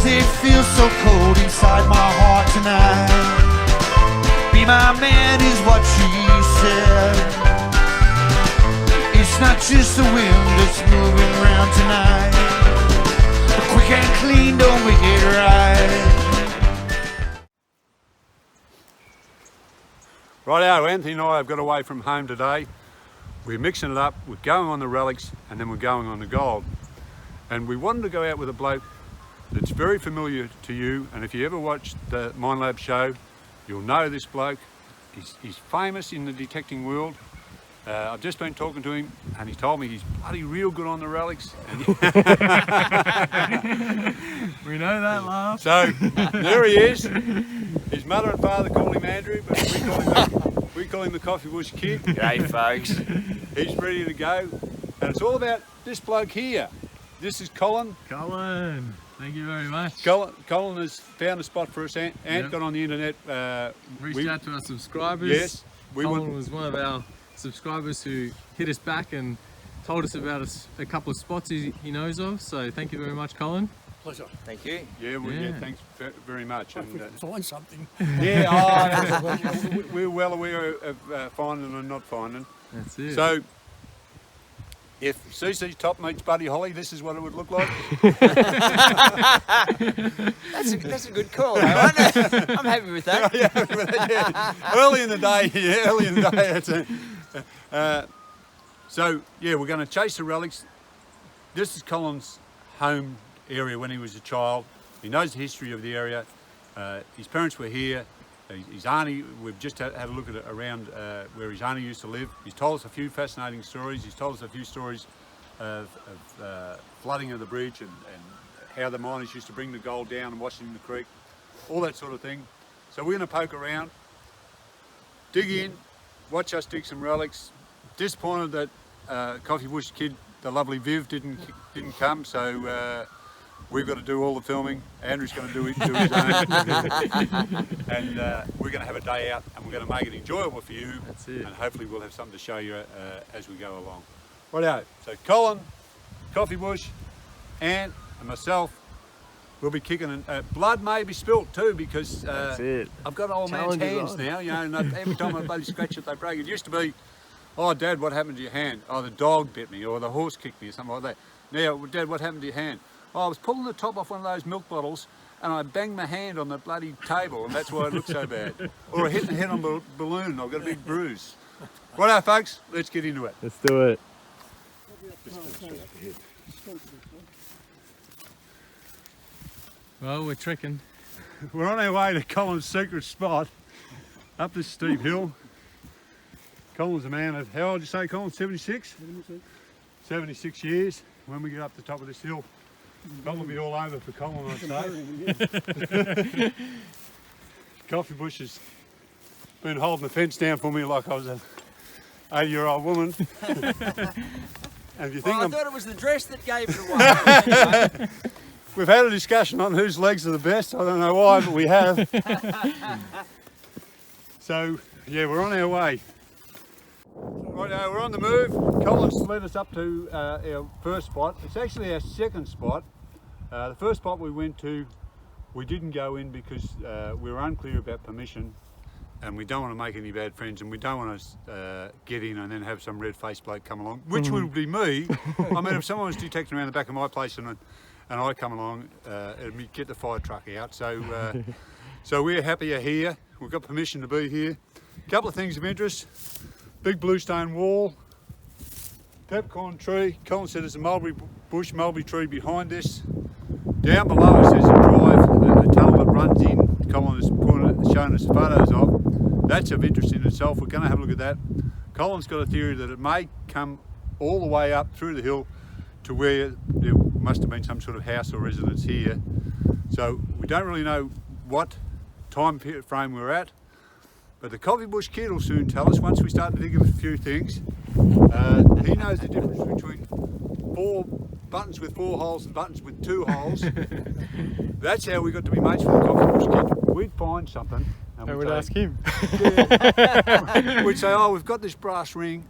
it feels so cold inside my heart tonight. Be my man is what she said. It's not just the wind that's moving around tonight, but quick and clean don't make it right. Righto, Anthony and I have got away from home today. We're mixing it up, we're going on the relics and then we're going on the gold. And we wanted to go out with a bloke that's very familiar to you, and if you ever watched the Minelab show, you'll know this bloke. He's famous in the detecting world. I've just been talking to him and he told me he's bloody real good on the relics. We know that, laugh. So there he is. His mother and father call him Andrew, but we call him the Coffee Bush Kid. G'day, folks. He's ready to go, and it's all about this bloke here. This is Colin. Colin, thank you very much. Colin has found a spot for us. Ant Yep. got on the internet. Reached out to our subscribers. Yes. Colin was one of our subscribers who hit us back and told us about a couple of spots he knows of. So thank you very much, Colin. Pleasure. Thank you. Yeah, thanks very much. If we can find something. We're well aware of finding and not finding. That's it. So, if CC's top meets Buddy Holly, this is what it would look like. That's a good call, though, isn't it? I'm happy with that. Yeah. Early in the day, so, yeah, we're going to chase the relics. This is Colin's home area when he was a child. He knows the history of the area. His parents were here. His auntie, we've just had a look at it around where his auntie used to live. He's told us a few fascinating stories. He's told us a few stories of flooding of the bridge and how the miners used to bring the gold down and wash it in the creek, all that sort of thing. So we're going to poke around, dig in, watch us dig some relics. Disappointed that Coffee Bush Kid, the lovely Viv, didn't come, so we've got to do all the filming. Andrew's going to do his own. And we're going to have a day out and we're going to make it enjoyable for you. That's it. And hopefully we'll have something to show you as we go along. Righto, so Colin, Coffee Bush, Ant and myself will be kicking. Blood may be spilt too, because That's it. I've got old Challenge man's is hands on. now, you know, and every time I bloody scratch it they break. It used to be, oh Dad, what happened to your hand? Oh, the dog bit me, or the horse kicked me, or something like that. Now, Dad, what happened to your hand? Oh, I was pulling the top off one of those milk bottles and I banged my hand on the bloody table and that's why it looked so bad. Or I hit the head on a balloon and I've got a big bruise. Righto folks, let's get into it. Let's do it. Well, we're trekking. We're on our way to Colin's secret spot up this steep hill. Colin's a man of, how old did you say, Colin? 76? 76 years. When we get up the top of this hill, Colin will be all over for Colin, I'd say. Coffee Bush has been holding the fence down for me like I was an 80-year-old woman. And if you think I thought it was the dress that gave it away. we've had a discussion on whose legs are the best. I don't know why, but we have. So, yeah, we're on our way. Right now, we're on the move. Colin's led us up to our first spot. It's actually our second spot. The first spot we went to, we didn't go in because we were unclear about permission, and we don't want to make any bad friends, and we don't want to get in and then have some red-faced bloke come along, which would be me. I mean, if someone was detecting around the back of my place and I come along, it'd be get the fire truck out. So, so we're happier here. We've got permission to be here. A couple of things of interest. Big bluestone wall, peppercorn tree. Colin said there's a mulberry tree behind this. Down below us there's a drive, a tunnel that runs in. Colin has shown us photos of. That's of interest in itself. We're going to have a look at that. Colin's got a theory that it may come all the way up through the hill to where there must have been some sort of house or residence here. So we don't really know what time frame we're at. But the Coffee Bush Kid will soon tell us once we start to dig a few things. He knows the difference between buttons with 4 holes and buttons with 2 holes. That's how we got to be mates with the Coffee Bush Kid. We'd find something and we'd ask him. We'd say, oh, we've got this brass ring.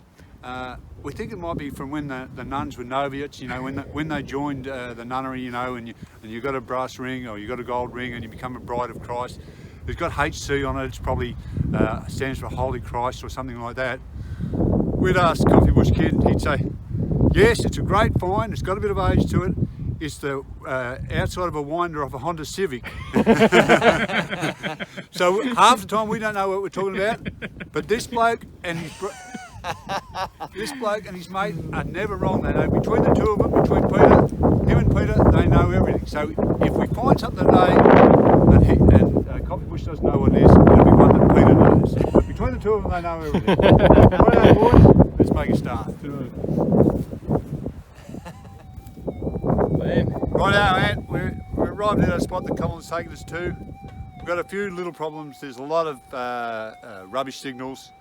We think it might be from when the nuns were novitiates, you know, when they joined the nunnery, you know, and you got a brass ring or you got a gold ring and you become a bride of Christ. It's got HC on it. It's probably stands for Holy Christ or something like that. We'd ask Coffee Bush Kid, and he'd say, yes, it's a great find. It's got a bit of age to it. It's the outside of a winder of a Honda Civic. So half the time we don't know what we're talking about, but this bloke and his mate are never wrong. They know between the two of them, between him and Peter, they know everything. So if we find something today and Coffee Bush doesn't know what it is, it'll be one that Peter knows. But between the two of them, they know everything. Right, boys, let's make a start. Right now, Ant, we're arrived at a spot that Colin's taken us to. We've got a few little problems. There's a lot of rubbish signals,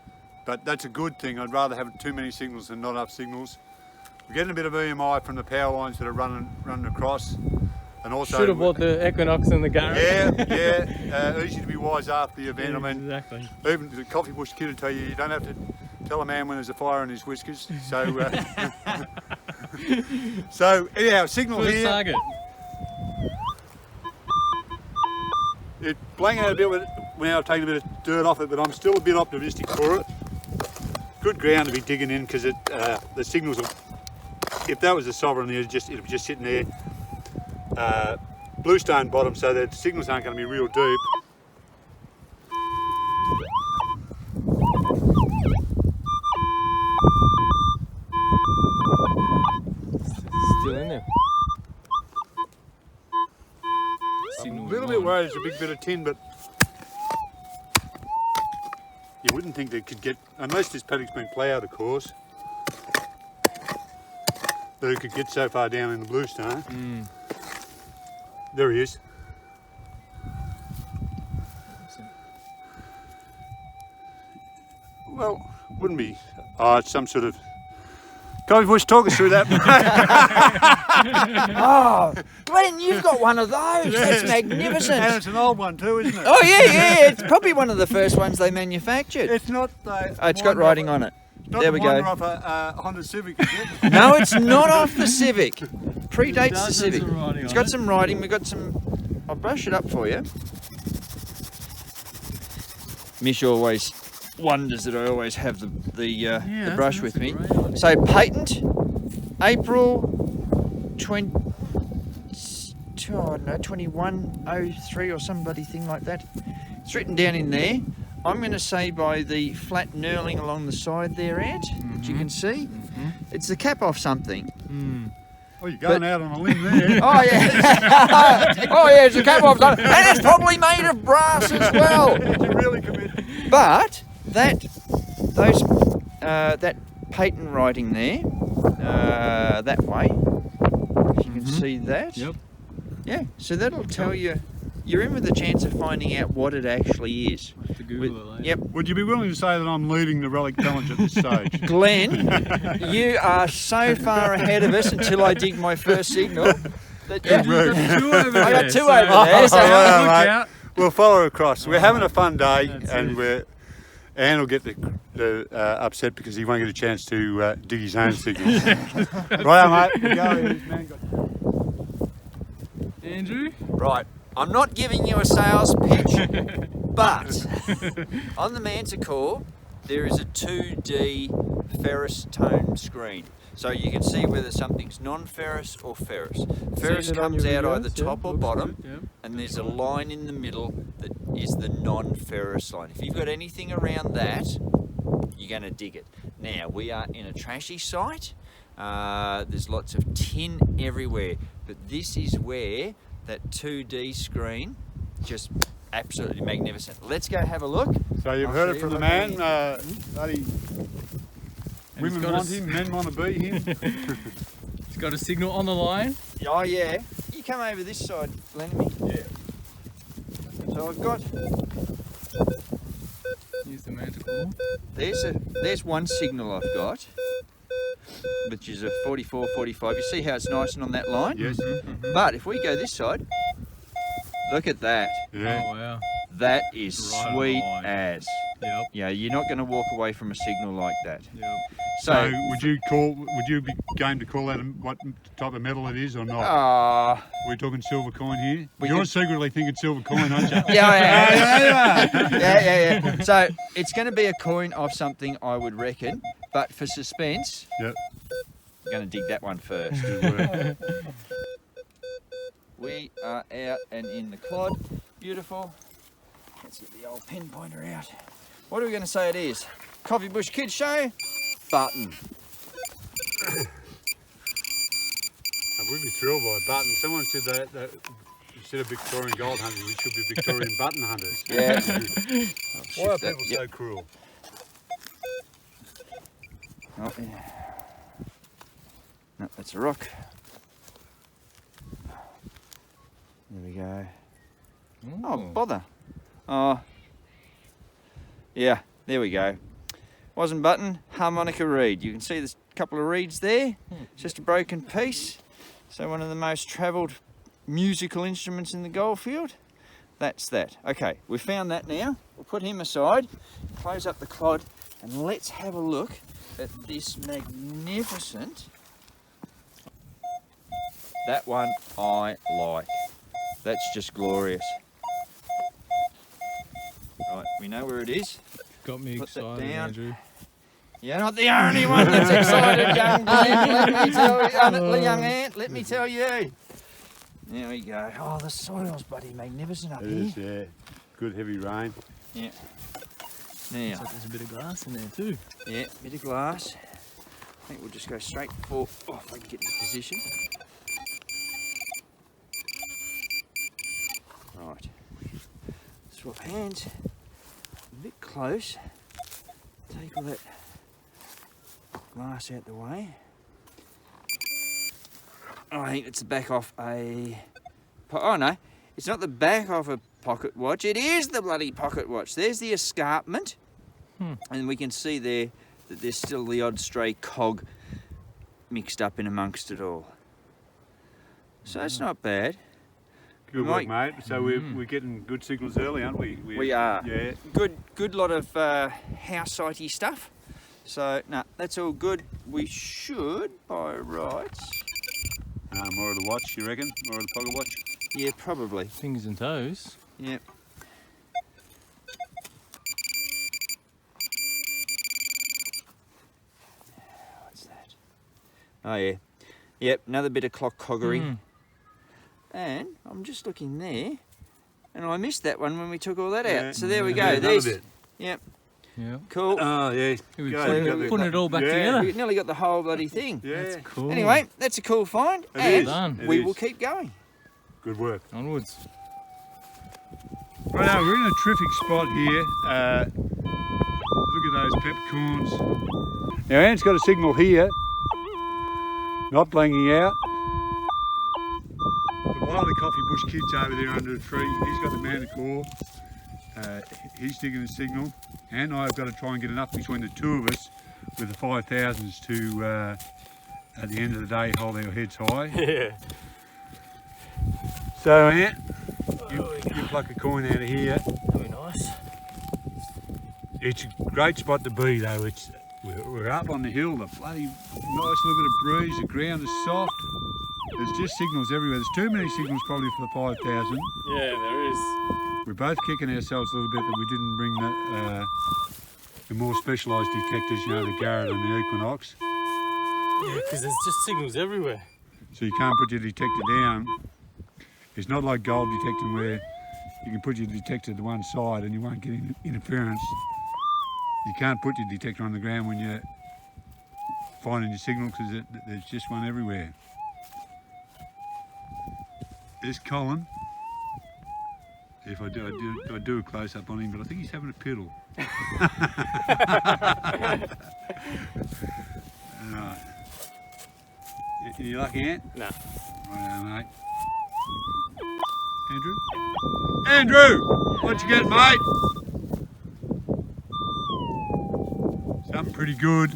but that's a good thing. I'd rather have too many signals than not enough signals. We're getting a bit of EMI from the power lines that are running across. And also, should have bought the Equinox and the Garratt. Yeah. Easy to be wise after the event. Yeah, I mean, exactly. Even the Coffee Bush Kid will tell you don't have to tell a man when there's a fire in his whiskers. So, so anyhow, signal First here. target. It's blanging out a bit with it. Now I've taken a bit of dirt off it, but I'm still a bit optimistic for it. Good ground to be digging in because the signals are, if that was a sovereign, it'd be just sitting there. Bluestone bottom, so the signals aren't going to be real deep. Still in there. I'm a little bit worried it's a big bit of tin, but you wouldn't think they could get, unless this paddock's been ploughed, of course, that it could get so far down in the bluestone. There he is. Well, wouldn't be. Oh, it's some sort of. Coffee Bush, talk us through that. Oh, Glenn, you've got one of those. That's magnificent. And it's an old one too, isn't it? Oh yeah. It's probably one of the first ones they manufactured. It's not. It's got writing on it. There we go. Off a Honda Civic, is it? No, it's not off the Civic. Predates the does have Civic. some writing It's on got it. some writing. We've got some. I'll brush it up for you. Mish always wonders that I always have the brush with me. So patent, April 2103 or some bloody thing like that. It's written down in there. I'm going to say by the flat knurling along the side there, Ant, that you can see. It's the cap off something. Oh, you're going out on a limb there. Oh yeah. Oh yeah, it's a cap off something. And it's probably made of brass as well. You really committed. But that patent writing there, that way, if you can see that. Yep. Yeah, so that'll tell you, you're in with a chance of finding out what it actually is. To Google it later. Yep. Would you be willing to say that I'm leading the Relic challenge at this stage? Glenn, you are so far ahead of us until I dig my first signal. That You've got two over there. I got two so- over there, so yeah, look mate. out. We'll follow across. We're having a fun day, That's and it. Anne will get upset because he won't get a chance to dig his own signals. Right, mate. Go. Andrew? Right, I'm not giving you a sales pitch, but on the Manticore there is a 2D ferrous tone screen. So you can see whether something's non-ferrous or ferrous. Ferrous Seen it on comes your out videos, either yeah, top or looks bottom, good, yeah. and there's a line in the middle that is the non-ferrous line. If you've got anything around that, you're going to dig it. Now, we are in a trashy site. There's lots of tin everywhere, but this is where that 2D screen, just absolutely magnificent. Let's go have a look. So you've I'll heard show it you from the what I man. mean. Bloody And he's women got want a- him, men want to be him. He's got a signal on the line. Oh yeah. You come over this side, Lenny. Yeah. So I've got, Use the Manticore. there's one signal I've got, which is a 44, 45. You see how it's nice and on that line? Yes. But if we go this side, look at that. Yeah. Oh wow. That is Right on the sweet line. as. Yep. Yeah, you're not going to walk away from a signal like that. Yep. So would you be game to call that what type of metal it is or not? We're talking silver coin here. You're secretly thinking silver coin, aren't you? Yeah. So it's going to be a coin of something, I would reckon. But for suspense, Yep. I'm going to dig that one first. We are out and in the clod. Beautiful. Let's get the old pinpointer out. What are we going to say it is? Coffee Bush Kids Show? Button. We'd be thrilled by a button. Someone said that instead of Victorian gold hunters, we should be Victorian button hunters. Yeah. Why are people so cruel? Oh, yeah. No, that's a rock. There we go. Oh, bother. Oh, yeah, there we go. Wasn't button, harmonica reed. You can see there's a couple of reeds there. It's just a broken piece. So one of the most travelled musical instruments in the goldfield. That's that. Okay, we've found that now. We'll put him aside, close up the clod, and let's have a look at this magnificent. That one I like. That's just glorious. Right, we know where it is. Got me Put that excited, down. Andrew. You're not the only one that's excited, young man. Let me tell you, young ant. Let me tell you. There we go. Oh, the soil's bloody magnificent up It here. is, yeah. Good heavy rain. Yeah. Looks Now, like there's a bit of glass in there too. yeah, bit of glass. I think we'll just go straight for. Oh, if I can get into position. Right. Swap hands. A bit close. Take all that glass out the way. Oh, I think it's the back off a. Oh no, it's not the back off a pocket watch. It is the bloody pocket watch. There's the escarpment, and we can see there that there's still the odd stray cog mixed up in amongst it all. So it's not bad. Good work, mate. So we're getting good signals early, aren't we? We are. Yeah. Good lot of house sitey stuff. So no, that's all good. We should, by rights. More of the watch, you reckon? More of the pocket watch? Yeah, probably. Fingers and toes. Yep. What's that? Oh yeah. Yep, another bit of clock coggery. And I'm just looking there, and I missed that one when we took all that out. So there we go. Yeah, There's. bit. Yep. Yeah. Cool. Oh yeah. Here we Go, go. go, go. Putting it all back Yeah. together. We nearly got the whole bloody thing. Yeah. That's cool. Anyway, that's a cool find, It and is. Done. It we is. will keep going. Good work. Onwards. Right now, we're in a terrific spot here. Look at those peppercorns. Now, Ant's got a signal here, not blanking out. The Wiley Coffee Bush Kid's over there under the tree. He's got the man of core. He's digging a signal, and I've got to try and get enough between the two of us with the 5,000s to, at the end of the day, hold our heads high. Yeah. So, Ant, you pluck a coin out of here. Very nice. It's a great spot to be though. We're up on the hill, the bloody nice little bit of breeze, the ground is soft. There's just signals everywhere. There's too many signals probably for the 5,000. Yeah, there is. We're both kicking ourselves a little bit that we didn't bring the more specialised detectors, you know, the Garratt and the Equinox. Yeah, because there's just signals everywhere. So you can't put your detector down. It's not like gold detecting where you can put your detector to one side and you won't get interference. You can't put your detector on the ground when you're finding your signal because there's just one everywhere. There's Colin. If I do a close up on him, but I think he's having a piddle. Right. You lucky, Ant? No. Right, mate. Andrew, what you get, mate? Something pretty good.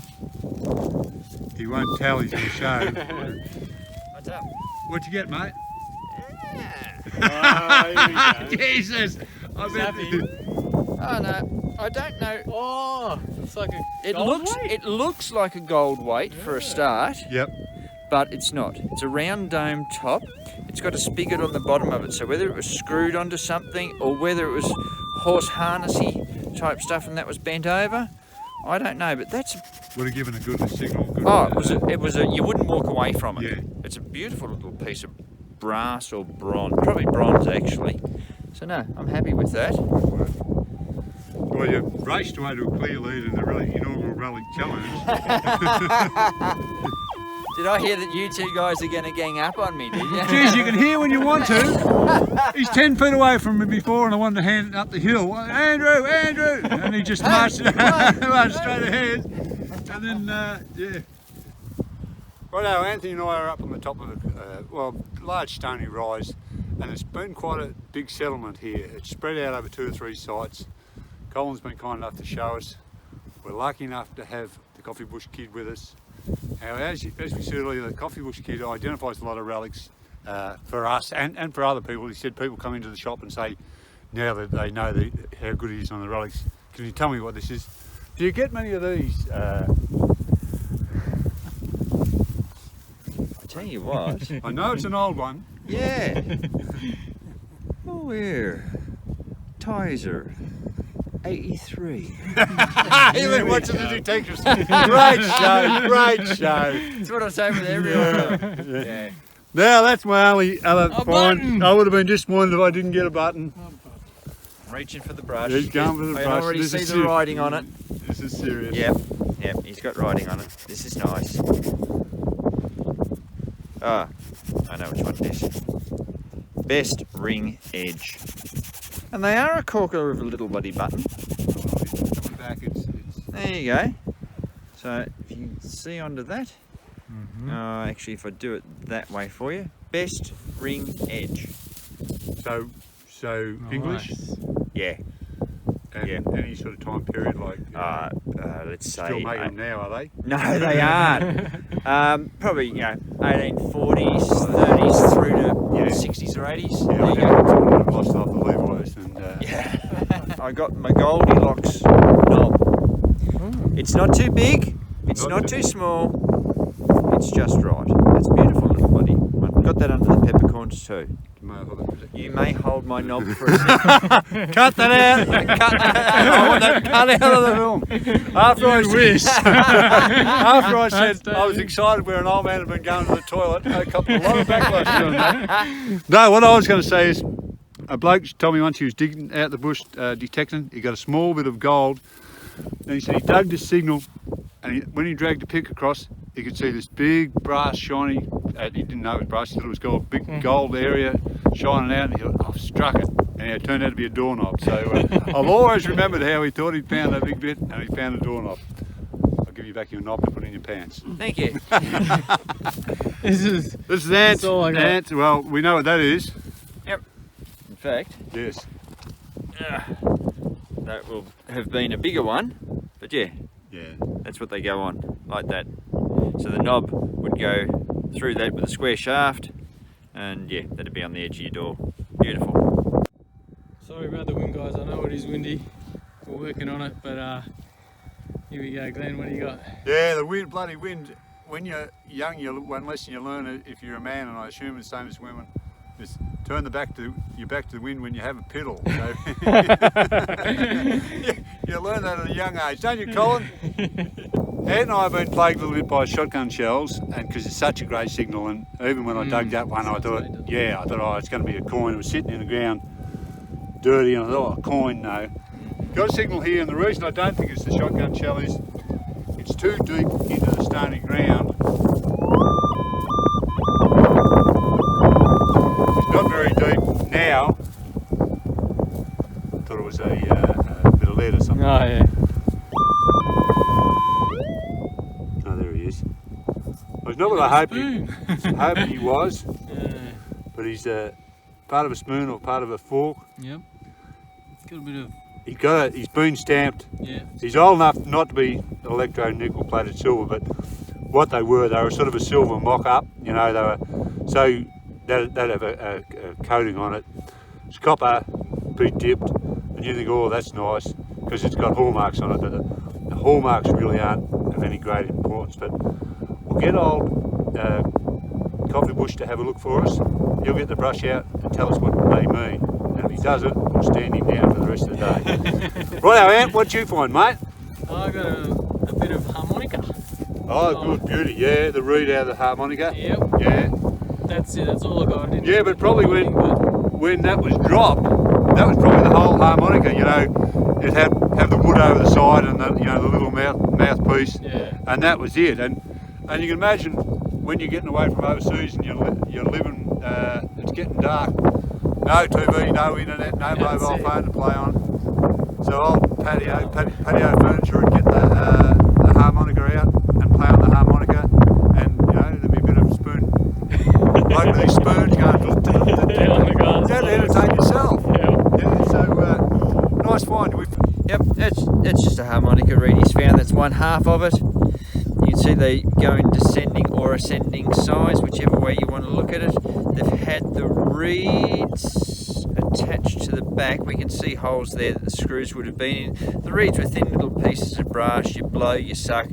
He won't tell, he's going to show. What's up? What you get, mate? Oh, here we go. Jesus! I bet happy. Oh no, I don't know. Oh! looks like a It gold looks weight. it looks like a gold weight for a start, Yep. but it's not. It's a round dome top. It's got a spigot on the bottom of it, so whether it was screwed onto something or whether it was horse harnessy type stuff and that was bent over, I don't know. But that's Would have given a good signal. Good, it was a you wouldn't walk away from it. Yeah. It's a beautiful little piece of brass or bronze, probably bronze actually. So no, I'm happy with that. Well, you raced away to a clear lead in the inaugural Relic Challenge. Did I hear that you two guys are going to gang up on me, did you? Geez, you can hear when you want to. He's 10 feet away from me before and I wanted to hand it up the hill. Andrew, Andrew! And he just marched straight ahead. And then, yeah. Righto, Anthony and I are up on the top of a large stony rise, and it's been quite a big settlement here. It's spread out over 2 or 3 sites. Colin's been kind enough to show us. We're lucky enough to have the Coffee Bush Kid with us. Now, as we said earlier, the Coffee Bush Kid identifies a lot of relics for us and for other people. He said people come into the shop and say, now that they know how good he is on the relics, can you tell me what this is? Do you get many of these? I tell you what. I know it's an old one. Yeah. Oh, here. Tyger. 83. You've been watching the Detectors. Great show, great show. That's what I say with everyone. Yeah. Now that's my only other A find. button. I would have been disappointed if I didn't get a button. I'm reaching for the brush. He's going for the I brush. already This see is the serious. writing on it. This is serious. Yep, he's got writing on it. This is nice. Ah, I know which one it is. Best ring edge. And they are a corker of a little bloody button. Coming back, it's There you go. So if you see onto that, actually if I do it that way for you, best ring edge. so English Nice. Yeah. and Yeah. any sort of time period like Let's say. still making them now, are they? No, they aren't. Probably 1840s, 30s through to 60s or 80s. Yeah, There I you go. have lost off the Levi's and Yeah. I got my Goldilocks knob. It's not too big, it's not too small, it's just right. It's beautiful little buddy. I've got that under the peppercorns too. You may hold my knob for a second. Cut that out! Cut that out. I want that cut out of the film. After I said I was excited where an old man had been going to the toilet, I copped a lot of backlash doing that. No, what I was going to say is, a bloke told me once he was digging out the bush detecting, he got a small bit of gold, and he said he dug this signal, and when he dragged the pick across, he could see this big brass shiny, he didn't know it was brass, he thought it was gold, big gold area shining out, and he thought, I've struck it. And it turned out to be a doorknob. So I've always remembered how he thought he'd found that big bit, and he found a doorknob. I'll give you back your knob to put in your pants. Thank you. This is This is ant. That's all I got. Ant. Well, we know what that is. Yep. In fact, Yes. that will have been a bigger one, but yeah, Yeah. that's what they go on, like that. So the knob would go through that with a square shaft, and yeah, that'd be on the edge of your door. Beautiful. sorry about the wind, guys. I know it is windy. We're working on it, but here we go. Glenn, what do you got? Yeah, the wind, bloody wind. When you're young, one lesson you learn if you're a man, and I assume it's the same as women, is turn your back to the wind when you have a piddle. So you learn that at a young age, don't you, Colin? Ed and I have been plagued a little bit by shotgun shells, and because it's such a great signal. And even when I dug that one, I thought, oh, it's going to be a coin. It was sitting in the ground, dirty, and I thought, oh, a coin, no. Got a signal here, and the reason I don't think it's the shotgun shell is it's too deep into the stony ground. It's not very deep now. Thought it was a bit of lead or something. Oh yeah. Oh, there he is. Well, it's not what I hoped he was, but he's part of a spoon or part of a fork. Yep. It's got a bit of He's been stamped. yeah. He's old enough not to be electro nickel plated silver, but what they were sort of a silver mock-up. You know, they were so they'd have a coating on it. It's copper, be dipped, and you think, oh, that's nice, because it's got hallmarks on it. But the hallmarks really aren't of any great importance, but we'll get old Coffee Bush to have a look for us. He'll get the brush out and tell us what they mean. And if he does it, we'll stand him down for the rest of the day. Righto, Ant, what'd you find, mate? I got a bit of harmonica. Oh, good beauty. Yeah, the reed out of the harmonica. Yep. Yeah. That's it. That's all I got. I didn't Yeah, but probably anything, but when that was dropped, that was probably the whole harmonica. You know, it had the wood over the side and the the little mouthpiece, yeah. and that was it. And you can imagine when you're getting away from overseas and you're living, it's getting dark. No TV, no internet, no mobile phone to play on. So old patio furniture would get the harmonica out and play on the harmonica, and there'd be a bit of spoon, like these spoons going on the grass. to entertain yourself. Yeah. So nice find. Yep, it's just a harmonica reed he's found. That's one half of it. You can see they go in descending or ascending size, whichever way you want to look at it. They've had the reeds attached to the back. We can see holes there that the screws would have been in. The reeds were thin little pieces of brass. You blow, you suck,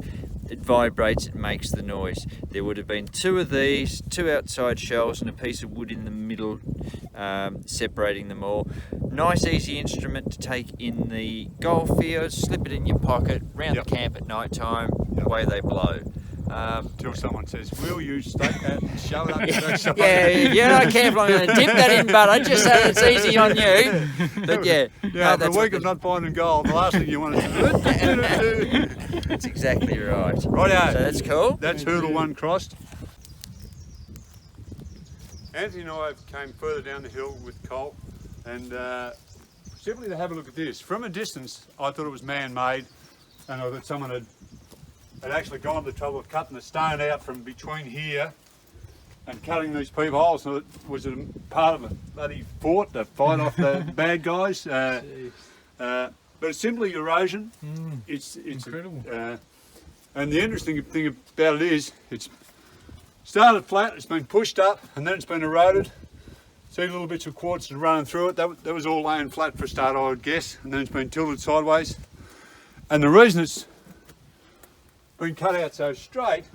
it vibrates, it makes the noise. There would have been two of these, two outside shells and a piece of wood in the middle, separating them all. Nice easy instrument to take in the golf field, slip it in your pocket, round the camp at night time, away they blow. Until someone says, will you shove it up your backside? Yeah, you're not careful, I'm going to dip that in butter just so it's easy on you. But yeah, Yeah, no, the week of not finding gold, the last thing you want to do. that's exactly right. Righto. So that's cool. That's hurdle one crossed. Anthony and I came further down the hill with Cole, and simply to have a look at this. From a distance, I thought it was man-made, and I thought someone had actually gone to the trouble of cutting the stone out from between here and cutting these peepholes. So it was a part of a bloody fort to fight off the bad guys. But it's simply erosion. It's Incredible. And the interesting thing about it is, it's started flat, it's been pushed up, and then it's been eroded. See little bits of quartz running through it. That was all laying flat for a start, I would guess, and then it's been tilted sideways. And the reason it's been cut out so straight,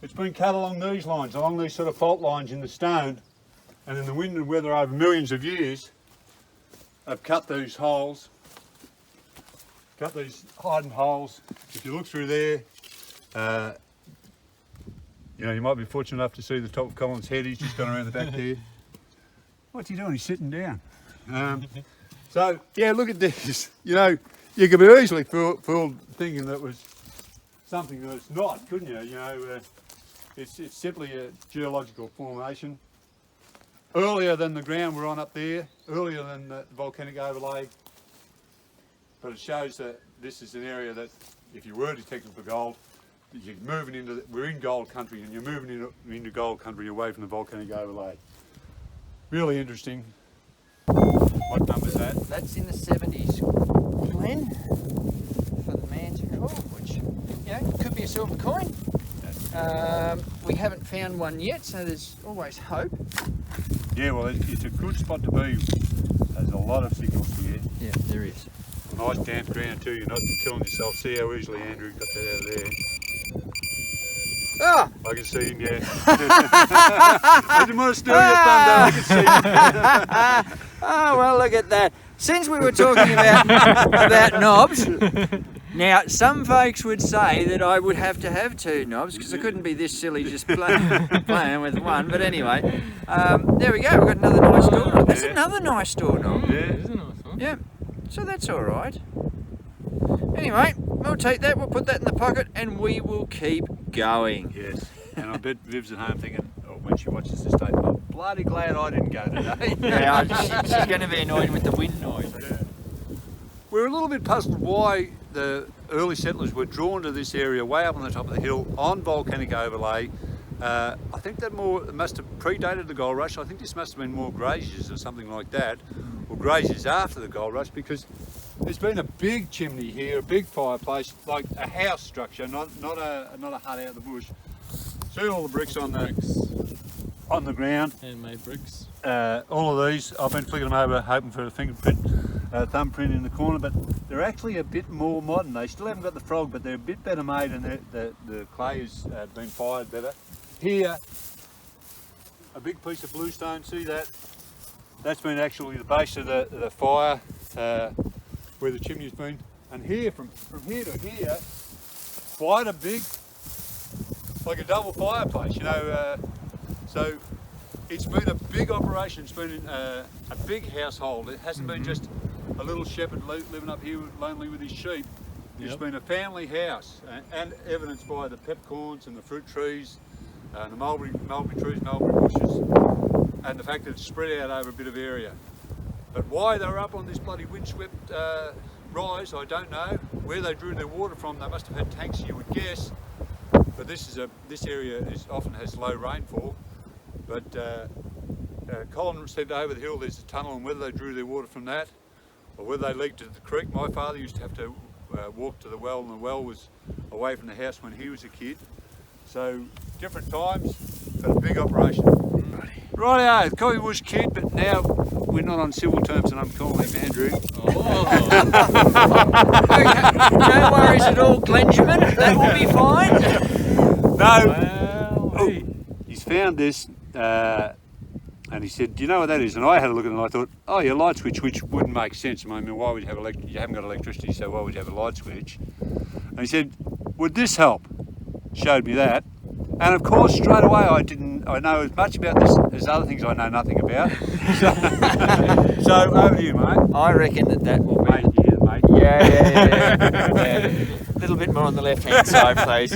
it's been cut along these lines, along these sort of fault lines in the stone, and in the wind and weather over millions of years, I've cut these holes, cut these hiding holes. If you look through there, you might be fortunate enough to see the top of Colin's head. He's just gone around the back there. What's he doing? He's sitting down. So yeah, look at this. You could be easily fooled thinking that was something that it's not, couldn't you? It's simply a geological formation. Earlier than the ground we're on up there, earlier than the volcanic overlay, but it shows that this is an area that, if you were detecting for gold, you're moving into, we're in gold country, and you're moving into gold country away from the volcanic overlay. Really interesting. What number is that? That's in the 70s, Glenn, for the man to call, which, could be a silver coin. We haven't found one yet, so there's always hope. Yeah, well, it's a good spot to be. There's a lot of signals here. Yeah, there is. Nice damp ground too, you're not killing yourself. See how easily Andrew got that out of there. Ah! I can see him, yeah. I didn't want to steal your thunder, I can see him. Oh, well, look at that. Since we were talking about knobs, now some folks would say that I would have to have two knobs because I couldn't be this silly just playing with one. But anyway, there we go. We've got another nice door knob. That's another nice door knob. Yeah. It is a nice one. Yeah, so that's all right. Anyway, we'll take that, we'll put that in the pocket, and we will keep going. Yes, and I bet Viv's at home thinking, when she watches this tape, I'm bloody glad I didn't go today. Yeah, she's going to be annoyed with the wind noise. Yeah. We're a little bit puzzled why the early settlers were drawn to this area way up on the top of the hill on volcanic overlay. I think that must have predated the gold rush. I think this must have been more graziers or something like that, or graziers after the gold rush, because there's been a big chimney here, a big fireplace, like a house structure, not a hut out of the bush. See all the bricks on the on the ground. Handmade bricks. All of these, I've been flicking them over hoping for a fingerprint, thumbprint in the corner, but they're actually a bit more modern. They still haven't got the frog, but they're a bit better made, and the clay has been fired better. Here, a big piece of bluestone, see that? That's been actually the base of the fire, where the chimney's been. And here, from here to here, quite a big, like a double fireplace, you know. So it's been a big operation. It's been a big household. It hasn't been just a little shepherd living up here lonely with his sheep. It's been a family house, and evidenced by the peppercorns and the fruit trees, and the mulberry trees, mulberry bushes, and the fact that it's spread out over a bit of area. But why they were up on this bloody windswept rise, I don't know. Where they drew their water from, they must have had tanks, you would guess. But this area often has low rainfall. But Colin said over the hill there's a tunnel, and whether they drew their water from that or whether they leaked to the creek. My father used to have to walk to the well, and the well was away from the house when he was a kid. So different times, but a big operation. Righto, Coffee Bush Kid, but now we're not on civil terms, and I'm calling him Andrew. No worries at all, Glenjamin. That will be fine. No. Oh, he's found this, and he said, "Do you know what that is?" And I had a look at it, and I thought, "Oh, your light switch," which wouldn't make sense. I mean, why would you have you haven't got electricity, so why would you have a light switch? And he said, "Would this help?" Showed me that, and of course, straight away, I know as much about this as other things I know nothing about. So over to you, mate. I reckon that will be. Mate. Yeah. A little bit more on the left-hand side, please.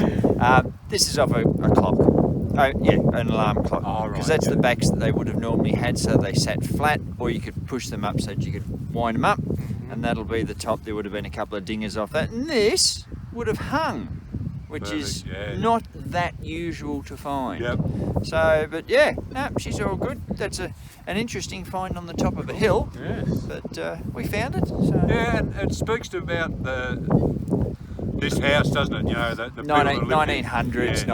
This is off a clock. Oh, yeah, an alarm clock. Oh, right, because that's the backs that they would have normally had, so they sat flat, or you could push them up so that you could wind them up, and that'll be the top. There would have been a couple of dingers off that, and this would have hung, which is not that usual to find. Yep. So, but yeah, no, she's all good. That's an interesting find on the top of a hill. Yes. But we found it. So. Yeah, and it speaks to about this house, doesn't it? You know, the 1900s,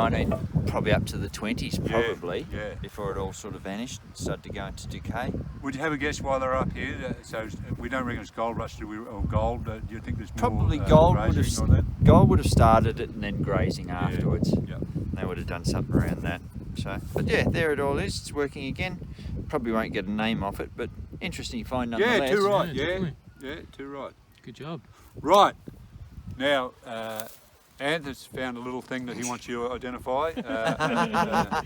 probably up to the 20s, probably, yeah. before it all sort of vanished and started to go into decay. Would you have a guess why they're up here? So we don't reckon it's gold rush, do we? Or gold? Do you think there's more? Probably gold would have started it and then grazing afterwards. Yeah. They would have done something around that. So, but yeah, there it all is. It's working again. Probably won't get a name off it, but interesting find nonetheless. Yeah, too right. Yeah, Too right. Good job. Right. Now, Anth has found a little thing that he wants you to identify. A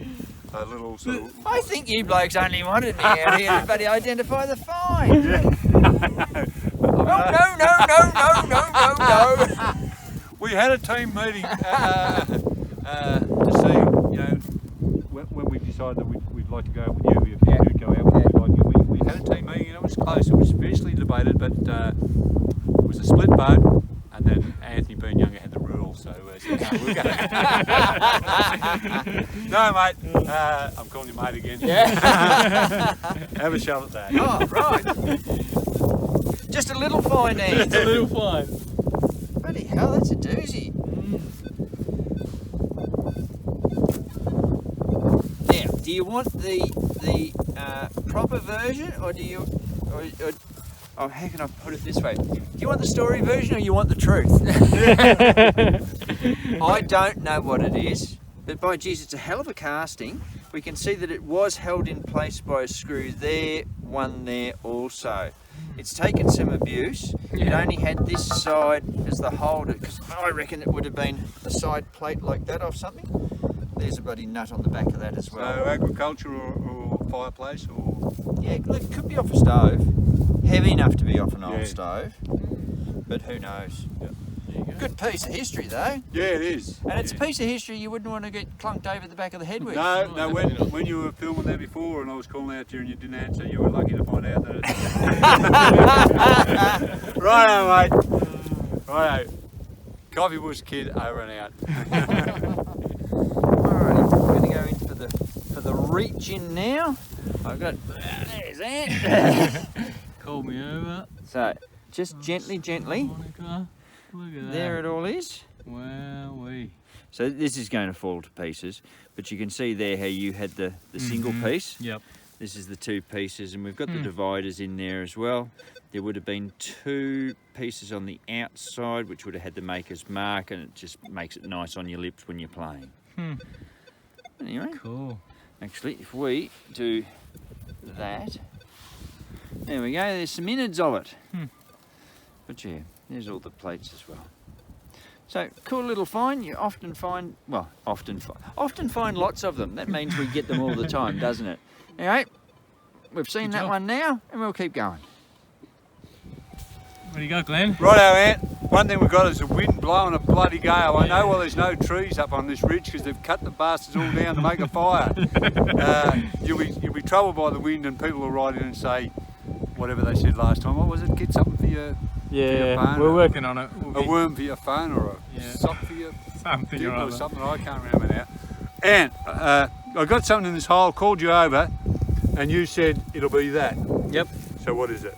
little sort of... I think you blokes only wanted me out here to bloody identify the find. No. We had a team meeting to see, you know, when we decided that we'd like to go out with you, if you do go out with you, we had a team meeting, and it was close. It was fiercely debated, but it was a split vote. And then Anthony, being younger, had the rule, so said, no, we'll go. No, mate, I'm calling you mate again. Yeah. Have a shot at that. Oh, right. Just a little find, Anth. It's a little fine. Bloody hell, that's a doozy. Now, do you want the proper version, or do you... Oh, how can I put it this way? Do you want the story version or you want the truth? I don't know what it is, but by geez, it's a hell of a casting. We can see that it was held in place by a screw there, one there also. It's taken some abuse. It only had this side as the holder, because I reckon it would have been a side plate like that off something. There's a bloody nut on the back of that as well. So agriculture or fireplace or... Yeah, look, it could be off a stove. Heavy enough to be off an old stove, but who knows. Good piece of history though. Yeah, it is. And it's a piece of history you wouldn't want to get clunked over the back of the head with. No, when you were filming there before and I was calling out to you and you didn't answer, you were lucky to find out that it's... Righto, mate. Righto. Coffee Bush Kid over and out. Alright, we're going to go in for the reach in now. I've got... There's Ant. Call me over. So, just gently. Monica, look at that. There it all is. Wowee. So this is going to fall to pieces, but you can see there how you had the single piece. Yep. This is the 2 pieces, and we've got the dividers in there as well. There would have been 2 pieces on the outside, which would have had the maker's mark, and it just makes it nice on your lips when you're playing. Anyway, Cool. actually, if we do that, there we go, there's some innards of it. But yeah, there's all the plates as well. So, cool little find. You often find, well, often find lots of them. That means we get them all the time, doesn't it? Anyway, we've seen that one now, and we'll keep going. What do you got, Glenn? Righto, Ant. One thing we've got is the wind blowing a bloody gale. I know, well, there's no trees up on this ridge because they've cut the bastards all down to make a fire. You'll be troubled by the wind, and people will write in and say, whatever they said last time. What was it? Get something for your phone, we're working on it. a worm for your phone, or a sock for your something dip, or or other. something. I can't remember now. Ant, I got something in this hole, called you over, and you said it'll be that. Yep. So what is it?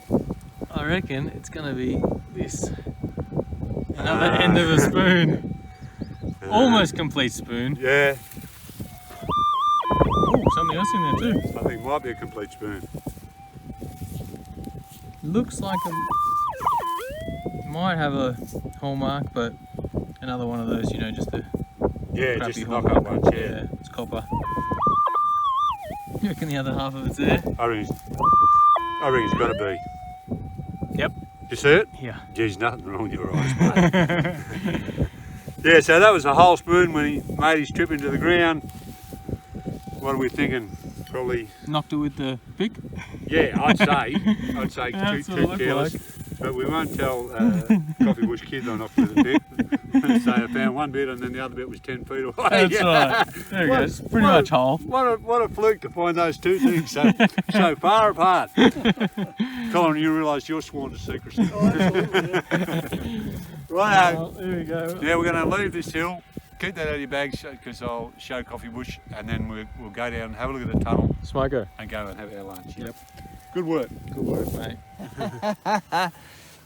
I reckon it's gonna be this. Another end of a spoon. Almost complete spoon. Yeah, Oh, something else in there too. I think it might be a complete spoon. Looks like might have a hallmark, but another one of those, you know, just the Yeah, crappy just the knock hallmark. up ones, yeah. It's copper. You reckon the other half of it's there? I reckon it's got to be. Yep. You see it? Yeah. Geez, nothing wrong with your eyes, mate. Yeah, so that was a whole spoon when he made his trip into the ground. What are we thinking? Probably, Knocked it with the pick. yeah, I'd say That's what it too looked careless. like. But we won't tell Coffee Bush Kid I knocked with a bit. So I found one bit and then the other bit was 10 feet away. That's right. There we go. It's pretty much whole. What a fluke to find those two things so far apart. Colin, you realise you're sworn to secrecy. Right, Oh, there we go. now we're going to leave this hill. Keep that out of your bag because I'll show Coffee Bush, and then we'll go down and have a look at the tunnel Smoker. and go and have our lunch. Yep. Good work. Good work, mate.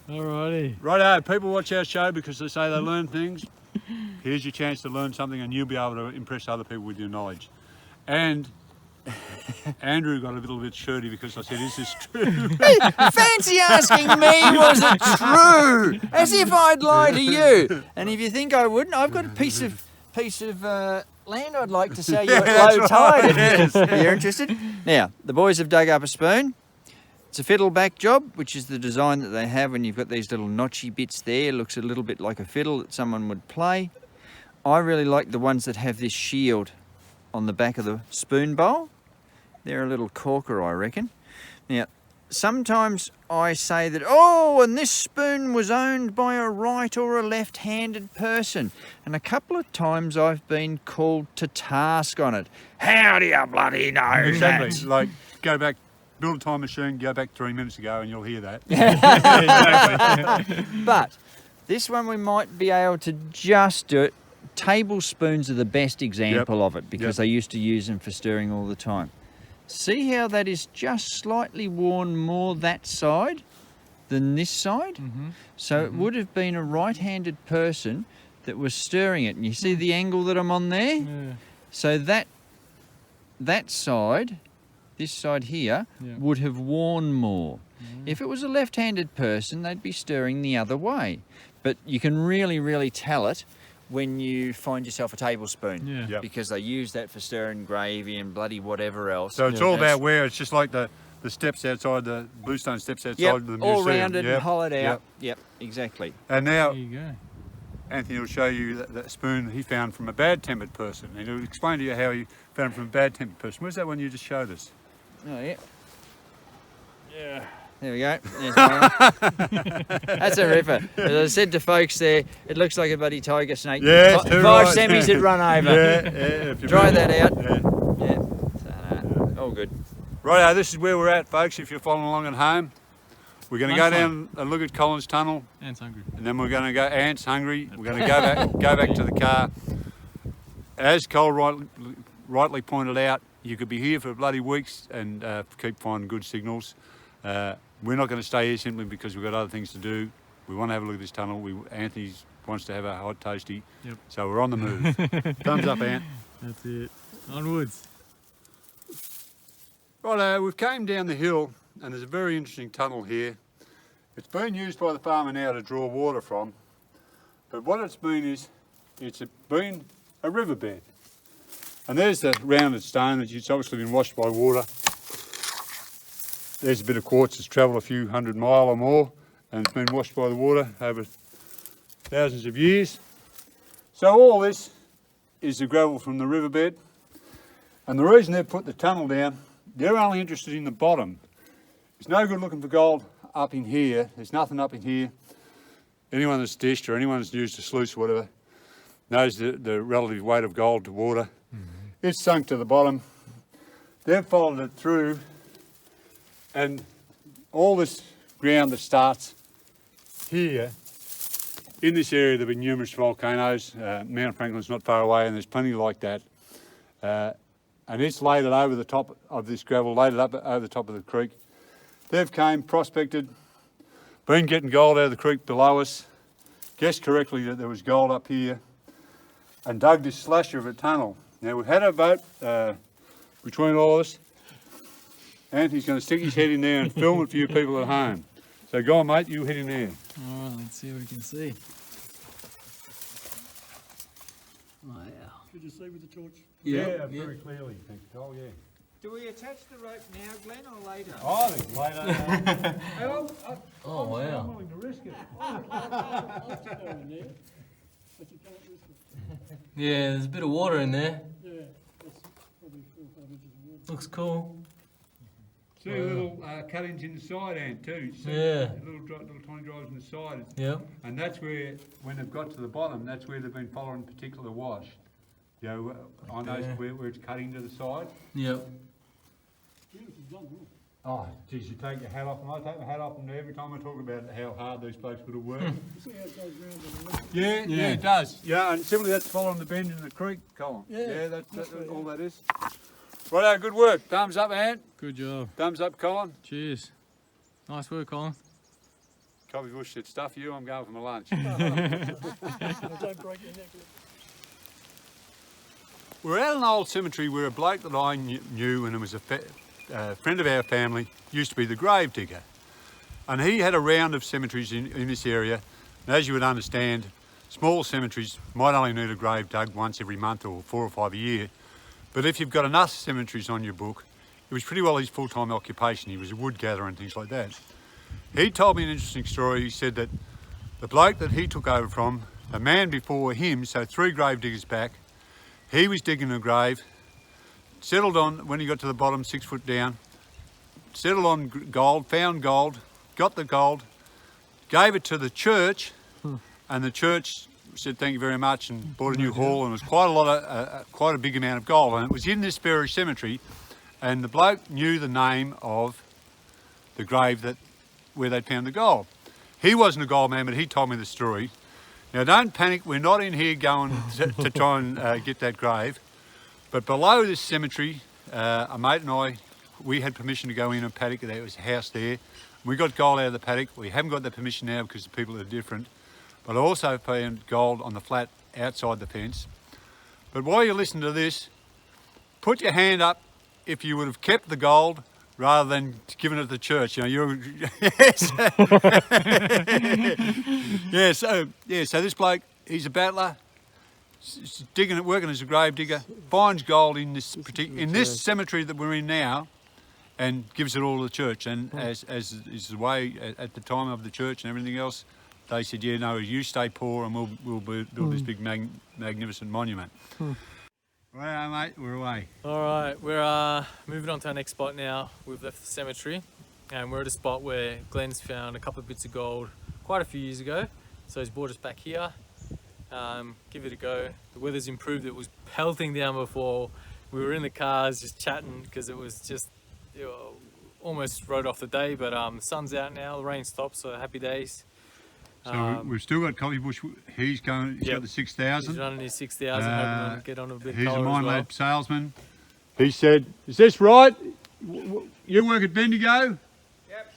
Alrighty. Righto, people watch our show because they say they learn things. Here's your chance to learn something, and you'll be able to impress other people with your knowledge. And Andrew got a little bit shirty because I said, is this true? Fancy asking me, was it true? As if I'd lie to you. And if you think I wouldn't, I've got a piece of land I'd like to sell you at low tide. If you're interested. Now, the boys have dug up a spoon. It's a fiddle back job, which is the design that they have when you've got these little notchy bits there. It looks a little bit like a fiddle that someone would play. I really like the ones that have this shield on the back of the spoon bowl. They're a little corker, I reckon. Now, sometimes I say that, oh, and this spoon was owned by a right or a left-handed person. And a couple of times I've been called to task on it. How do you bloody know Exactly. that? Like, go back, build a time machine, go back 3 minutes ago, and you'll hear that. Exactly. But this one we might be able to just do it. Tablespoons are the best example of it because they used to use them for stirring all the time. See how that is just slightly worn more that side than this side? So it would have been a right-handed person that was stirring it. And you see the angle that I'm on there? Yeah. So that side, this side here, would have worn more. If it was a left-handed person, they'd be stirring the other way. But you can really, really tell it when you find yourself a tablespoon. Yeah. Yep. Because they use that for stirring gravy and bloody whatever else. So it's all about where it's just like the steps outside, the bluestone steps outside the museum. all rounded and hollowed out. Yep, exactly. And now There you go. Anthony will show you that spoon he found from a bad-tempered person. And he'll explain to you how he found it from a bad-tempered person. Where's that one you just showed us? Oh, yeah. Yeah. There we go. There's one. That's a ripper. As I said to folks there, it looks like a bloody tiger snake. Yeah, it's too Five right. semis had run over. If you Dry remember. that out. Yeah. Yeah. So, all good. Righto, this is where we're at, folks, if you're following along at home. We're going to Nice go down and look at Collins Tunnel, Ant's hungry. and then we're going to go, Ant's hungry, we're going to go back to the car. As Cole rightly pointed out, you could be here for bloody weeks and keep finding good signals. We're not going to stay here simply because we've got other things to do. We want to have a look at this tunnel. Anthony wants to have a hot toasty. Yep. So we're on the move. Thumbs up, Ant. That's it. Onwards. Right, we've came down the hill and there's a very interesting tunnel here. It's been used by the farmer now to draw water from, but what it's been is, it's been a riverbed. And there's the rounded stone that's obviously been washed by water. There's a bit of quartz that's travelled a few 100 miles or more and it's been washed by the water over thousands of years. So all this is the gravel from the riverbed. And the reason they've put the tunnel down, they're only interested in the bottom. It's no good looking for gold up in here. There's nothing up in here. Anyone that's dished or anyone that's used a sluice or whatever knows the relative weight of gold to water. It's sunk to the bottom. They've followed it through, and all this ground that starts here, in this area there have been numerous volcanoes. Mount Franklin's not far away and there's plenty like that. And it's laid it over the top of this gravel, laid it up over the top of the creek. They've came, prospected, been getting gold out of the creek below us, guessed correctly that there was gold up here, and dug this slasher of a tunnel. Now we've had a vote between all of us. Anthony's going to stick his head in there and film it for you people at home. So go on, mate, you head in there. Alright, let's see what we can see. Wow. Could you see with the torch? Yeah, very clearly, thank you, Cole, yeah. Do we attach the rope now, Glenn, or later? Oh, I think later. Oh, wow. I'm willing to risk it. I'll stick her in there, but you can't risk it. Yeah, there's a bit of water in there. Yeah, that's probably 4 or 5 inches of water. Looks cool. See a little cuttings in the side, Ant, too. See Yeah. little tiny drives in the side. Yep. And that's where, when they've got to the bottom, that's where they've been following particular wash. You know, on those where it's cutting to the side. Yep. Beautiful done, huh? Oh, geez, you take your hat off, and I take my hat off, and every time I talk about how hard these blokes would have worked. You see how it goes round on the left? Yeah, it does. Yeah, and simply that's following the bend in the creek, Colin. Yeah, That's all that is. Righto, good work. Thumbs up, Ant. Good job. Thumbs up, Colin. Cheers. Nice work, Colin. Coffee Bush said, stuff you, I'm going for my lunch. Don't break your neck. We're at an old cemetery where a bloke that I knew, and it was a friend of our family, used to be the grave digger. And he had a round of cemeteries in this area. And as you would understand, small cemeteries might only need a grave dug once every month or 4 or 5 a year. But if you've got enough cemeteries on your book, it was pretty well his full-time occupation. He was a wood gatherer and things like that. He told me an interesting story. He said that the bloke that he took over from, the man before him, so 3 grave diggers back, he was digging a grave, settled on, when he got to the bottom, 6 foot down, settled on gold, found gold, got the gold, gave it to the church, and the church said thank you very much and bought a new hall, and it was quite a big amount of gold, and it was in this very cemetery, and the bloke knew the name of the grave where they'd found the gold. He wasn't a gold man, but he told me the story. Now don't panic, we're not in here going to try and get that grave, but below this cemetery, a mate and I, we had permission to go in a paddock. There was a house there. We got gold out of the paddock. We haven't got the permission now because the people are different, but I also found gold on the flat outside the fence. But while you listen to this, put your hand up if you would have kept the gold rather than giving it to the church. You know, you're yes. So this bloke, he's a battler, digging, working as a grave digger, finds gold in this cemetery that we're in now, and gives it all to the church. And as is the way at the time of the church and everything else, they said, yeah, no, you stay poor and we'll build this big magnificent monument. Well, mate, we're away. Alright, we're moving on to our next spot now. We've left the cemetery and we're at a spot where Glenn's found a couple of bits of gold quite a few years ago. So he's brought us back here. Give it a go. The weather's improved. It was pelting down before. We were in the cars just chatting because it was just almost rode off the day, but the sun's out now, the rain stopped, so happy days. So we've still got Coffee Bush. He's got the 6,000. He's running his 6,000, hoping to get on a bit He's a colour as well. Minelab salesman. He said, is this right? You work at Bendigo? Yep.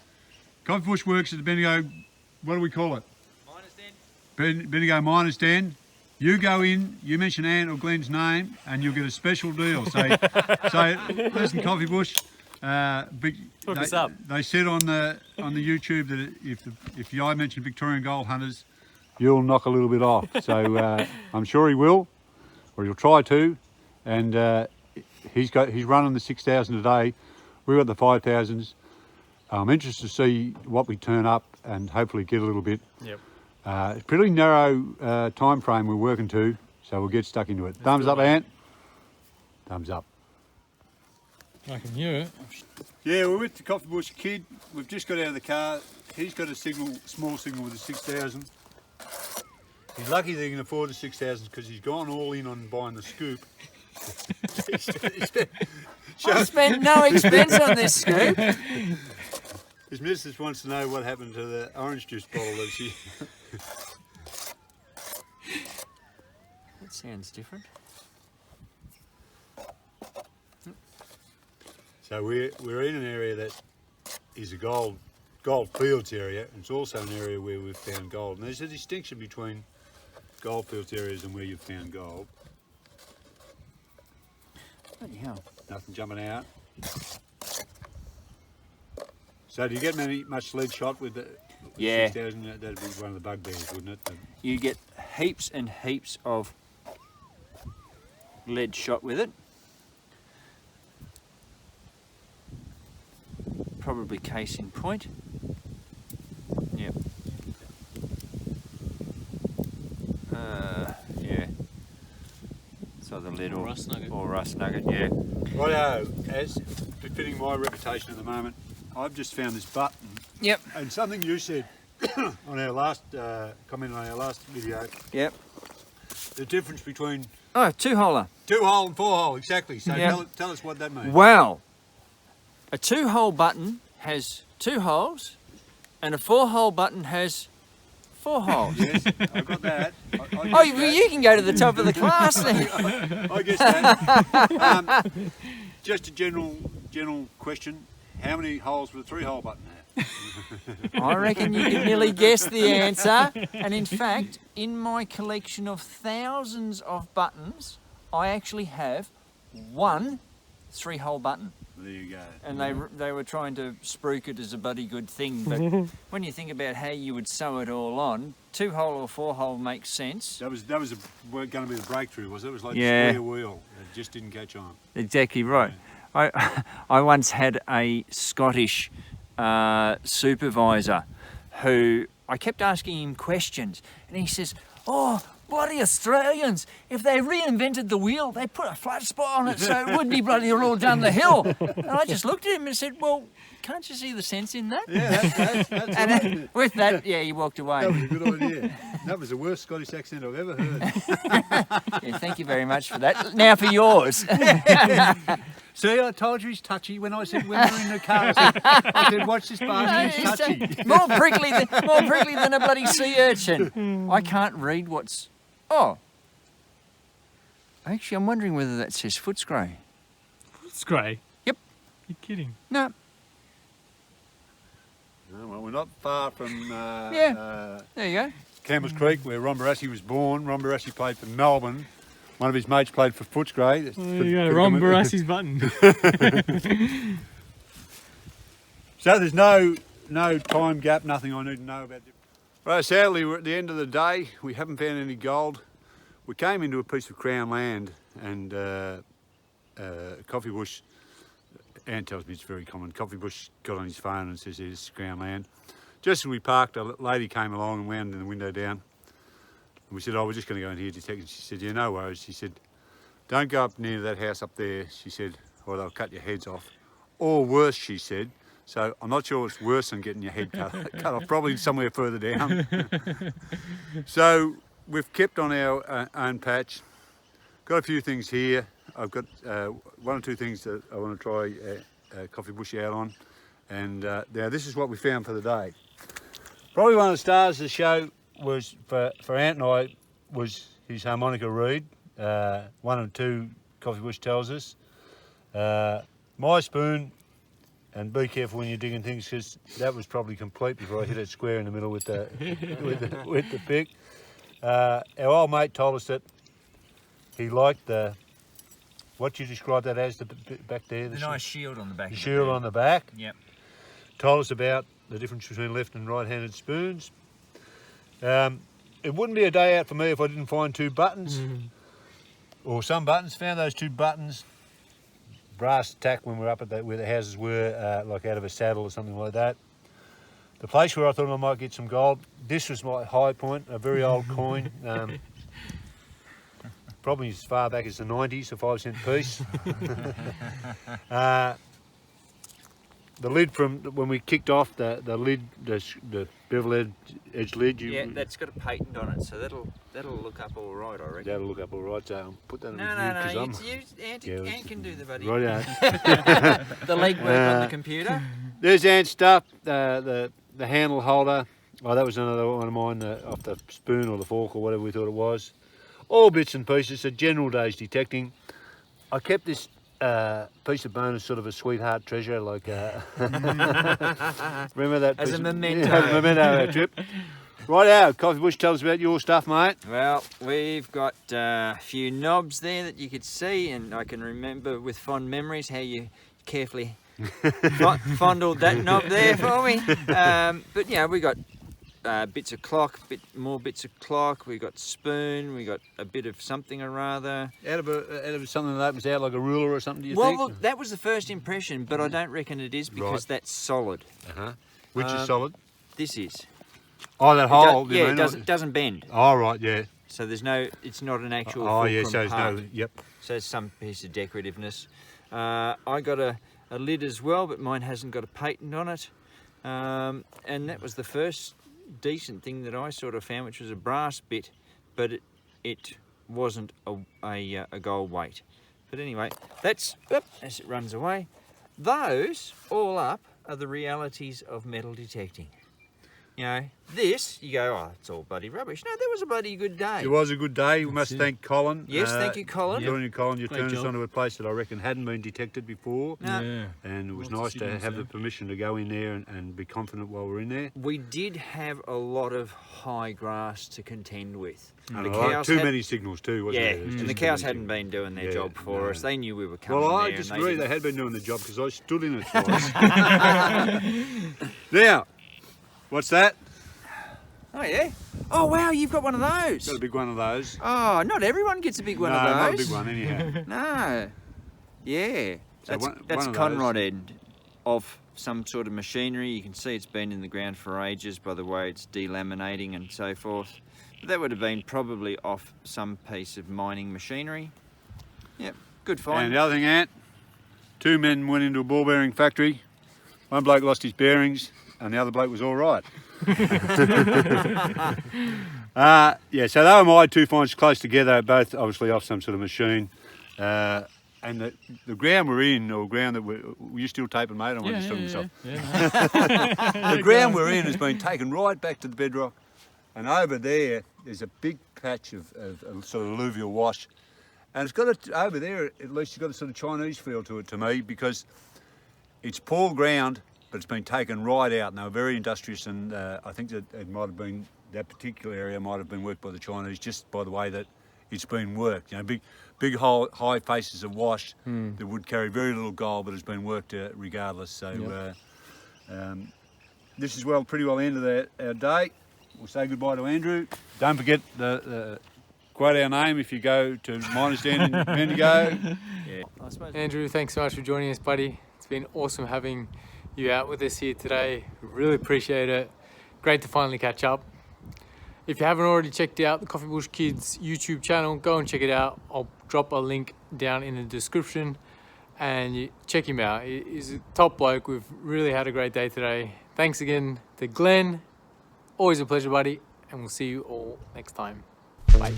Coffee Bush works at the Bendigo, what do we call it? Bendigo Miners Den. You go in, you mention Ant or Glenn's name, and you'll get a special deal. Say, listen, Coffee Bush. Hook us up. They said on the YouTube that if I mention Victorian gold hunters, you'll knock a little bit off. So I'm sure he will, or he'll try to. And he's running the 6,000 a day. We've got the 5,000s. I'm interested to see what we turn up and hopefully get a little bit. Yep. It's pretty narrow time frame we're working to, so we'll get stuck into it. Thumbs up, Ant. Thumbs up. I can hear it. Yeah, we're with the Coffee Bush kid. We've just got out of the car. He's got a small signal with a 6,000. He's lucky that he can afford the 6,000 because he's gone all in on buying the scoop. I've spent no expense on this scoop. His missus wants to know what happened to the orange juice bottle that she... That sounds different. So we're in an area that is a gold fields area. It's also an area where we've found gold. And there's a distinction between gold fields areas and where you've found gold. Bloody hell. Nothing jumping out. So do you get much lead shot with the 6,000? That'd be one of the bugbears, wouldn't it? You get heaps and heaps of lead shot with it. Probably case in point. Yep. Yeah. So the lead or rust nugget, yeah. Righto, as befitting my reputation at the moment, I've just found this button. Yep. And something you said on our last comment on our last video. Yep. The difference between Oh, 2-holer. 2-hole and 4-hole, exactly. So Yep. tell us what that means. Well, a 2-hole button has 2 holes, and a 4-hole button has 4 holes. Yes, I've got that. Oh, you can go to the top of the class then. I guess that. Just a general question. How many holes would a 3-hole button have? I reckon you can nearly guess the answer. And in fact, in my collection of thousands of buttons, I actually have one 3-hole button. There you go. And they were trying to spruik it as a bloody good thing, but when you think about how you would sew it all on, 2-hole or 4-hole makes sense. That was going to be the breakthrough, was it? It was like Yeah. a square wheel. It just didn't catch on. Exactly right. I once had a Scottish supervisor who I kept asking him questions, and he says, "Oh, bloody Australians! If they reinvented the wheel, they put a flat spot on it so it wouldn't be bloody roll down the hill." And I just looked at him and said, "Well, can't you see the sense in that?" Yeah, that's And with that, yeah, he walked that away. was a good idea. That was the worst Scottish accent I've ever heard. Yeah, thank you very much for that. Now for yours. See, I told you he's touchy when I said when we were in the car. I said watch this bastard, he's touchy. More prickly than a bloody sea urchin. I can't read what's... Oh. Actually, I'm wondering whether that says Footscray. It's grey. Yep. You're kidding. No. No, well, we're not far from There you go. Campbell's Creek, where Ron Barassi was born. Ron Barassi played for Melbourne. One of his mates played for Footscray. There you go, Ron Barassi's button. So there's no time gap, nothing I need to know about it. Right, sadly we're at the end of the day. We haven't found any gold. We came into a piece of Crown land and Coffee Bush, Ant tells me it's very common, Coffee Bush got on his phone and says it's Crown land. Just as we parked, a lady came along and wound the window down. And we said, oh, we're just going to go in here, detective. She said, yeah, no worries. She said, don't go up near that house up there. She said, or they'll cut your heads off. Or worse, she said. So I'm not sure it's worse than getting your head cut off, probably somewhere further down. So we've kept on our own patch. Got a few things here. I've got 1 or 2 things that I want to try Coffee Bush out on. And now this is what we found for the day. Probably one of the stars of the show was for Ant and I was his harmonica reed. 1 and 2 Coffee Bush tells us. My spoon And be careful when you're digging things, because that was probably complete before I hit it square in the middle with the with the pick. Our old mate told us that he liked what you described that as, the back there. The nice shield on the back. The shield on the back. Yep. Told us about the difference between left and right-handed spoons. It wouldn't be a day out for me if I didn't find 2 buttons, or some buttons. Found those 2 buttons, brass tack when we were up at where the houses were, like out of a saddle or something like that. The place where I thought I might get some gold, this was my high point, a very old coin. Probably as far back as the 90s, a 5-cent piece. The lid from when we kicked off the lid, the bevel edge lid. Yeah, that's got a patent on it, so that'll look up all right, I reckon. That'll look up all right. So I'll put that on No, Ant can do the buddy. Right out. The legwork on the computer. There's Ant's stuff. The handle holder. Oh, that was another one of mine, off the spoon or the fork or whatever we thought it was. All bits and pieces. A general day's detecting. I kept this piece of bone as sort of a sweetheart treasure, like remember that? As piece a of- memento. Yeah, as a memento of our trip. Right out, Coffee Bush, tell us about your stuff, mate. Well, we've got a few knobs there that you could see, and I can remember with fond memories how you carefully fondled that knob there for me. But yeah, we got bits of clock, more bits of clock. We got spoon. We got a bit of something or other. Out of something that opens out like a ruler or something, do you Well, think? look, that was the first impression, but I don't reckon it is because Right. that's solid. Which is solid? This is. Oh, that hole. you Yeah, mean? it doesn't bend. Oh, right, yeah. So there's no. It's not an actual. Oh, yeah. fulcrum So it's part. no. Yep. So it's some piece of decorativeness. I got a lid as well, but mine hasn't got a patent on it. And that was the first decent thing that I sort of found, which was a brass bit, but it wasn't a gold weight. But anyway, that's as it runs away. Those all up are the realities of metal detecting. You know, this, you go, oh, it's all bloody rubbish. No, that was a bloody good day. It was a good day. We must thank Colin. Yes, thank you, Colin. Joining Colin, you Great turned us job. onto a place that I reckon hadn't been detected before. No. Yeah. And it was Lots of nice to signals have there. the permission to go in there and be confident while we're in there. We did have a lot of high grass to contend with. And The a lot- cows too had- many signals too, wasn't Yeah, there? There's and the just too cows many hadn't signals. been doing their Yeah, job for no. us. They knew we were coming Well, I there. disagree. They didn't- had been doing the job because I stood in it twice. Now, what's that? Oh yeah. Oh wow, you've got one of those. Got a big one of those. Oh, not everyone gets a big one no, of those. not a big one anyhow. No. Yeah. So That's one that's of Conroy those- end of some sort of machinery. You can see it's been in the ground for ages by the way it's delaminating and so forth. But that would have been probably off some piece of mining machinery. Yep, good And find. the other thing, Ant, 2 men went into a ball bearing factory. One bloke lost his bearings and the other bloke was all right. Yeah, so they were my 2 finds close together, both obviously off some sort of machine. And the ground we're in, or ground that were you still taping, mate? I'm just talking myself. The ground we're in has been taken right back to the bedrock, and over there's a big patch of sort of alluvial wash, and it's got over there at least it's got a sort of Chinese feel to it to me, because it's poor ground, but it's been taken right out, and they were very industrious, and I think that it might have been, that particular area might have been worked by the Chinese just by the way that it's been worked. You know, big high faces of wash that would carry very little gold, but has been worked regardless. So this is pretty well the end of our day. We'll say goodbye to Andrew. Don't forget the quote our name if you go to Miners Stand in Bendigo. Yeah. I suppose Andrew, thanks so much for joining us, buddy. It's been awesome having you out with us here today. Really appreciate it. Great to finally catch up. If you haven't already checked out the Coffee Bush Kids YouTube channel, go and check it out. I'll drop a link down in the description and check him out. He's a top bloke. We've really had a great day today. Thanks again to Glenn. Always a pleasure, buddy. And we'll see you all next time. Bye.